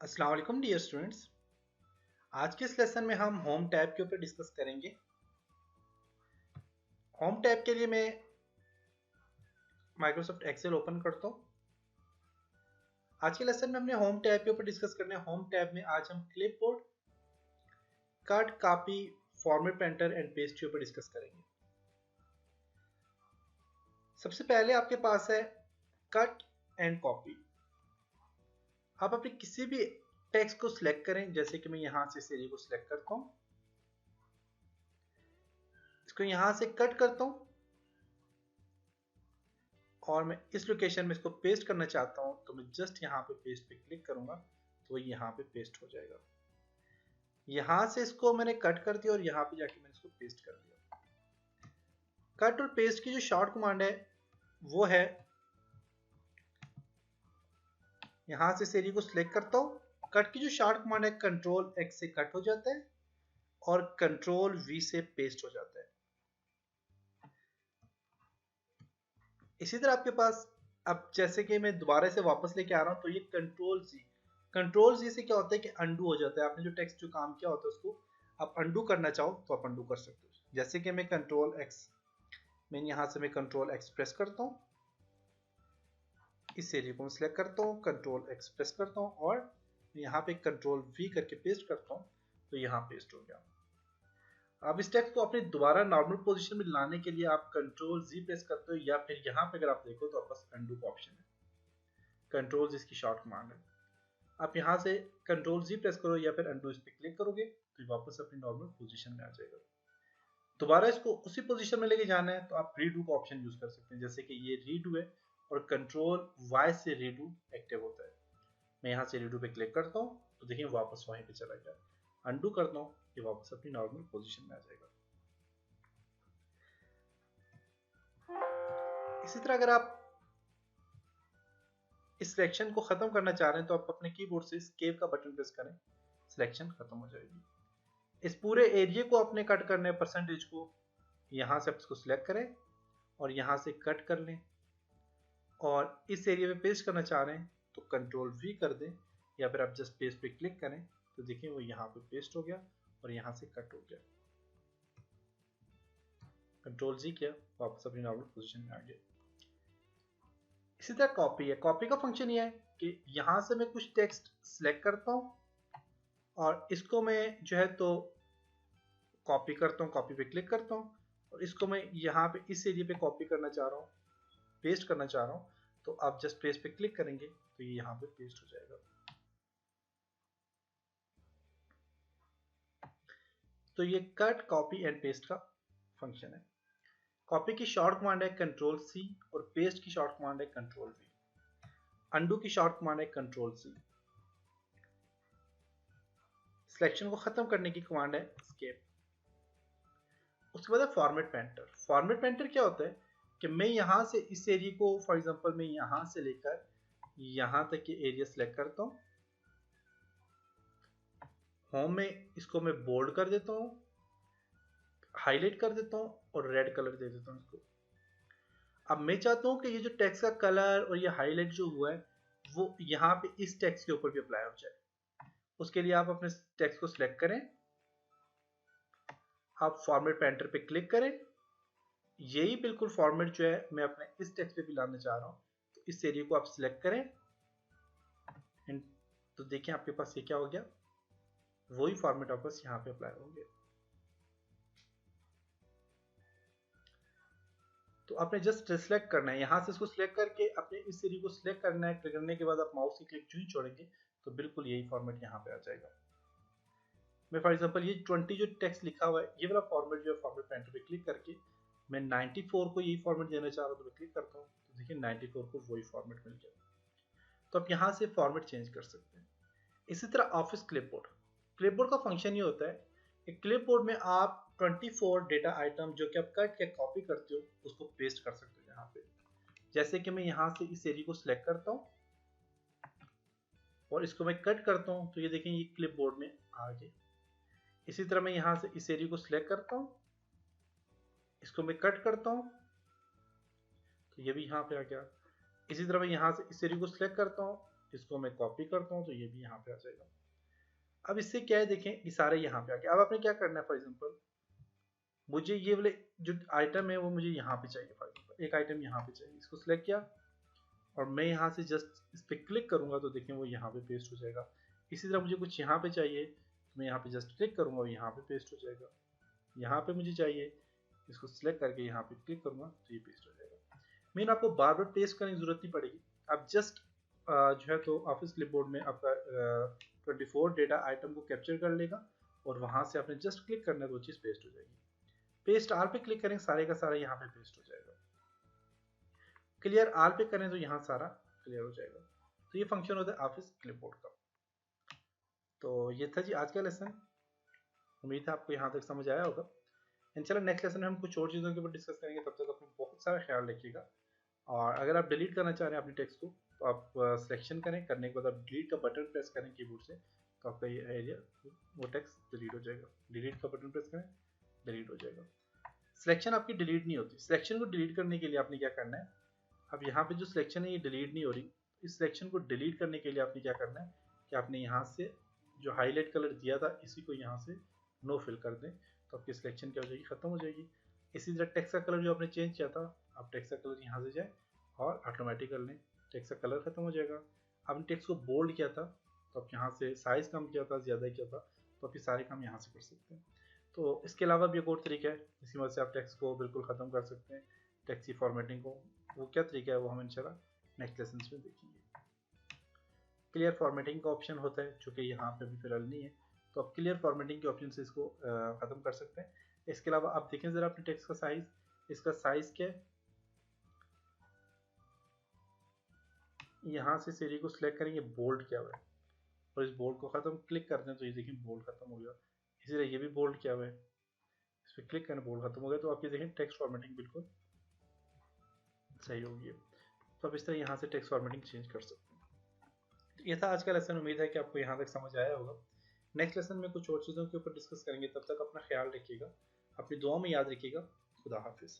अस्सलाम वालेकुम dear students. आज के इस लेसन में हम होम टैब के ऊपर डिस्कस करेंगे। होम टैब के लिए मैं माइक्रोसॉफ्ट एक्सेल ओपन करता हूँ। आज के लेसन में हमने होम टैब के ऊपर डिस्कस करना है। होम टैब में आज हम clipboard, cut, copy, format, printer and paste के ऊपर डिस्कस करेंगे। सबसे पहले आपके पास है कट एंड कॉपी। आप अपने किसी भी टेक्स्ट को सिलेक्ट करें, जैसे कि मैं यहाँ से इस एरिया को सिलेक्ट करता हूँ, इसको यहाँ से कट करता हूँ और मैं इस लोकेशन में इसको पेस्ट करना चाहता हूं, तो मैं जस्ट यहाँ पे पेस्ट पे क्लिक करूंगा तो यहाँ पे पेस्ट हो जाएगा। यहाँ से इसको मैंने कट कर दिया और यहाँ पे जाके मैंने इसको पेस्ट कर दिया। कट और पेस्ट की जो शॉर्ट कमांड है वो है, यहाँ से इस एरिया को सिलेक्ट करता हूँ। कट की जो शॉर्ट कमांड है कंट्रोल एक्स से कट हो जाता है और कंट्रोल वी से पेस्ट हो जाता है। इसी तरह आपके पास, अब जैसे कि मैं दोबारा से वापस लेके आ रहा हूँ, तो ये कंट्रोल जी से क्या होता है कि अंडू हो जाता है। आपने जो टेक्स्ट जो काम किया होता है उसको आप अंडू करना चाहो तो आप अंडू कर सकते हो। जैसे कि मैं कंट्रोल एक्स, मैं यहाँ से मैं कंट्रोल एक्स प्रेस करता हूँ, इस एरिया को मैं सिलेक्ट करता हूँ, कंट्रोल एक्स प्रेस करता हूँ और यहाँ पे कंट्रोल वी करके पेस्ट करता हूँ, तो यहाँ पेस्ट हो गया। अब इस टेक्स्ट को अपने दोबारा नॉर्मल पोजीशन में लाने के लिए आप कंट्रोल जी प्रेस करते हो, या फिर यहाँ पे अगर आप देखो तो आपके पास अंडू का ऑप्शन है। कंट्रोल जी इसकी शॉर्ट कमांड है। आप यहाँ से कंट्रोल जी प्रेस करो या फिर अंडू इस पर क्लिक करोगे तो वापस अपनी नॉर्मल पोजीशन में आ जाएगा। दोबारा इसको उसी पोजीशन में लेके जाना है तो आप रीडू का ऑप्शन यूज कर सकते हैं, जैसे कि ये रीडू है और कंट्रोल वाई से रीडू एक्टिव होता है। मैं यहाँ से रीडू पे क्लिक करता हूँ तो देखिए वापस वहीं पे चला गया। अंडू करता हूँ, ये वापस अपनी नॉर्मल पोजीशन में आ जाएगा। इसी तरह अगर आप इस सिलेक्शन को खत्म करना चाह रहे हैं तो आप अपने कीबोर्ड से एस्केप का बटन प्रेस करें, सिलेक्शन खत्म हो जाएगी। इस पूरे एरिया को आपने कट करना है, परसेंटेज को, यहाँ से आप इसको सिलेक्ट करें और यहाँ से कट कर लें और इस एरिया में पेस्ट करना चाह रहे हैं तो कंट्रोल वी कर दें या फिर आप जस्ट पेस्ट पे क्लिक करें तो देखिए वो यहाँ पे पेस्ट हो गया और यहाँ से कट हो गया। कंट्रोल जी किया, वापस अपनी नॉर्मल पोजीशन में आ गया। इसी तरह कॉपी है। कॉपी का फंक्शन ये है कि यहाँ से मैं कुछ टेक्स्ट सिलेक्ट करता हूँ और इसको मैं जो है तो कॉपी करता हूँ, कॉपी पे क्लिक करता हूँ और इसको मैं यहाँ पे इस एरिया पे कॉपी करना चाह रहा हूँ, पेस्ट करना चाह रहा हूँ, तो आप जस्ट पेस्ट पे क्लिक करेंगे तो ये यहाँ पे पेस्ट हो जाएगा। तो ये कट, कॉपी एंड पेस्ट का फंक्शन है। कॉपी की शॉर्ट कमांड है कंट्रोल सी और पेस्ट की शॉर्ट कमांड है कंट्रोल वी। अंडू की शॉर्ट कमांड है कंट्रोल सी। सिलेक्शन को खत्म करने की कमांड है एस्केप। उसके बाद है फॉर्मेट पेंटर। फॉर्मेट पेंटर क्या होता है कि मैं यहाँ से इस एरिया को, फॉर एग्जांपल मैं यहाँ से लेकर यहाँ तक के एरिया सेलेक्ट करता हूँ, होम में इसको मैं बोल्ड कर देता हूँ, हाईलाइट कर देता हूँ और रेड कलर दे देता हूँ इसको। अब मैं चाहता हूँ कि ये जो टेक्स्ट का कलर और ये हाईलाइट जो हुआ है वो यहाँ पे इस टेक्स्ट के ऊपर भी अप्लाई हो जाए। उसके लिए आप अपने टेक्स्ट को सिलेक्ट करें, आप फॉर्मेट पेंटर पे क्लिक करें, यही बिल्कुल फॉर्मेट जो है मैं अपने इस टेक्स्ट पे भी लाना चाह रहा हूँ, तो इस एरिया को आप सिलेक्ट करें एंड तो देखिए आपके पास ये क्या हो गया, वही फॉर्मेट वापस यहाँ पे अप्लाई होंगे। तो आपने जस्ट सिलेक्ट करना है, यहाँ से इसको सिलेक्ट करके अपने इस एरिया को सिलेक्ट करना है। क्लिक करने के बाद आप माउस की क्लिक जो ही छोड़ेंगे तो बिल्कुल यही फॉर्मेट यहाँ पे आ जाएगा। मैं फॉर एग्जांपल ये 20 जो टेक्स्ट लिखा हुआ है, ये वाला फॉर्मेट जो है फॉर्मेट पेंटर पे क्लिक करके मैं 94 को यही फॉर्मेट देना चाह रहा हूँ तो मैं क्लिक करता हूँ तो देखिए 94 को वही फॉर्मेट मिल गया। तो आप यहाँ से फॉर्मेट चेंज कर सकते हैं। इसी तरह ऑफिस क्लिपबोर्ड। क्लिपबोर्ड का फंक्शन ये होता है कि क्लिपबोर्ड में आप 24 डेटा आइटम जो कि आप कट या कॉपी करते हो उसको पेस्ट कर सकते हो यहाँ पे। जैसे कि मैं यहाँ से इस एरिया को सिलेक्ट करता हूँ और इसको मैं कट करता हूँ तो ये देखें ये क्लिपबोर्ड में आ गए। इसी तरह मैं यहाँ से इस एरिया को सिलेक्ट करता हूँ, इसको मैं कट करता हूँ तो ये भी यहाँ पे आ गया। इसी तरह मैं यहाँ से इस एरिया को सिलेक्ट करता हूँ, इसको मैं कॉपी करता हूँ तो ये भी यहाँ पे आ जाएगा। अब इससे क्या है, देखें ये सारे यहाँ पे आ गए। अब आपने क्या करना है, फॉर एग्जांपल मुझे ये वाले जो आइटम है वो मुझे यहाँ पे चाहिए। फॉर एग्जांपल एक आइटम यहाँ पे चाहिए, इसको सिलेक्ट किया और मैं यहाँ से जस्ट इस पर क्लिक करूंगा तो देखें वो यहाँ पे पेस्ट हो जाएगा। इसी तरह मुझे कुछ यहाँ पे चाहिए तो मैं यहाँ पे जस्ट क्लिक करूंगा और यहाँ पे पेस्ट हो जाएगा। यहाँ पे मुझे चाहिए, इसको सिलेक्ट करके यहाँ पे क्लिक करूंगा तो ये पेस्ट हो जाएगा। मेन आपको बार बार पेस्ट करने की जरूरत नहीं पड़ेगी। आप जस्ट जो है तो ऑफिस क्लिपबोर्ड में आपका 24 डेटा आइटम को कैप्चर कर लेगा और वहां से आपने जस्ट क्लिक करना है तो वो चीज़ पेस्ट हो जाएगी। पेस्ट आल पे क्लिक करें, सारे का सारा यहाँ पे पेस्ट हो जाएगा। क्लियर आल पे करें तो यहाँ सारा क्लियर हो जाएगा। तो ये फंक्शन होता है ऑफिस क्लिपबोर्ड का। तो ये था जी आज का लेसन। उम्मीद है आपको यहाँ तक समझ आया होगा। इंशाल्लाह नेक्स्ट लेसन में हम कुछ और चीज़ों के ऊपर डिस्कस करेंगे। तब तक अपना बहुत सारा ख्याल रखिएगा। और अगर आप डिलीट करना चाह रहे हैं अपने टेक्स्ट को तो आप सिलेक्शन करें, करने के बाद आप डिलीट का बटन प्रेस करें कीबोर्ड से तो आपका ये एरिया वो टेक्स्ट डिलीट हो जाएगा। डिलीट का बटन प्रेस करें, डिलीट हो जाएगा। सिलेक्शन आपकी डिलीट नहीं होती। सिलेक्शन को डिलीट करने के लिए आपने क्या करना है, अब यहाँ पे जो सिलेक्शन है ये डिलीट नहीं हो रही। इस सिलेक्शन को डिलीट करने के लिए आपने क्या करना है कि आपने यहाँ से जो हाईलाइट कलर दिया था इसी को यहाँ से नो फिल कर दें तो आपकी सिलेक्शन क्या हो जाएगी, खत्म हो जाएगी। इसी तरह टेक्स्ट का कलर जो आपने चेंज किया था, आप टेक्स्ट का कलर यहाँ से जाए और ऑटोमेटिक कर लें, टेक्स्ट का कलर खत्म हो जाएगा। आपने टेक्स्ट को बोल्ड किया था तो आप यहाँ से साइज कम किया था, ज़्यादा किया था, तो आप ये सारे काम यहाँ से कर सकते हैं। तो इसके अलावा भी एक और तरीका है जिसकी मदद से आप टेक्स्ट को बिल्कुल ख़त्म कर सकते हैं, टेक्स्ट की फॉर्मेटिंग को। वो क्या तरीका है वो हम इंशाल्लाह नेक्स्ट लेसन में देखेंगे। क्लियर फॉर्मेटिंग का ऑप्शन होता है जो कि यहाँ पे भी फिलहाल नहीं है, तो आप क्लियर फॉर्मेटिंग के ऑप्शन से इसको ख़त्म कर सकते हैं। इसके अलावा आप देखें ज़रा अपने टेक्स्ट का साइज़, इसका साइज़ क्या है, यहाँ से सीरी को सिलेक्ट करेंगे, बोल्ड किया हुआ है और इस बोल्ड को ख़त्म क्लिक करते हैं तो ये देखिए बोल्ड खत्म हो गया। इसी तरह ये भी बोल्ड किया हुआ है, इस पर क्लिक करना बोल्ड खत्म हो गया। तो आपकी देखें टेक्स्ट फॉर्मेटिंग बिल्कुल सही होगी। तो आप इस तरह यहाँ से टेक्स्ट फॉर्मेटिंग चेंज कर सकते हैं। ये था आज का लेसन। उम्मीद है कि आपको यहाँ तक समझ आया होगा। नेक्स्ट लेसन में कुछ और चीज़ों के ऊपर डिस्कस करेंगे। तब तक अपना ख्याल रखिएगा, अपनी दुआ में याद रखिएगा। खुदा हाफिज़।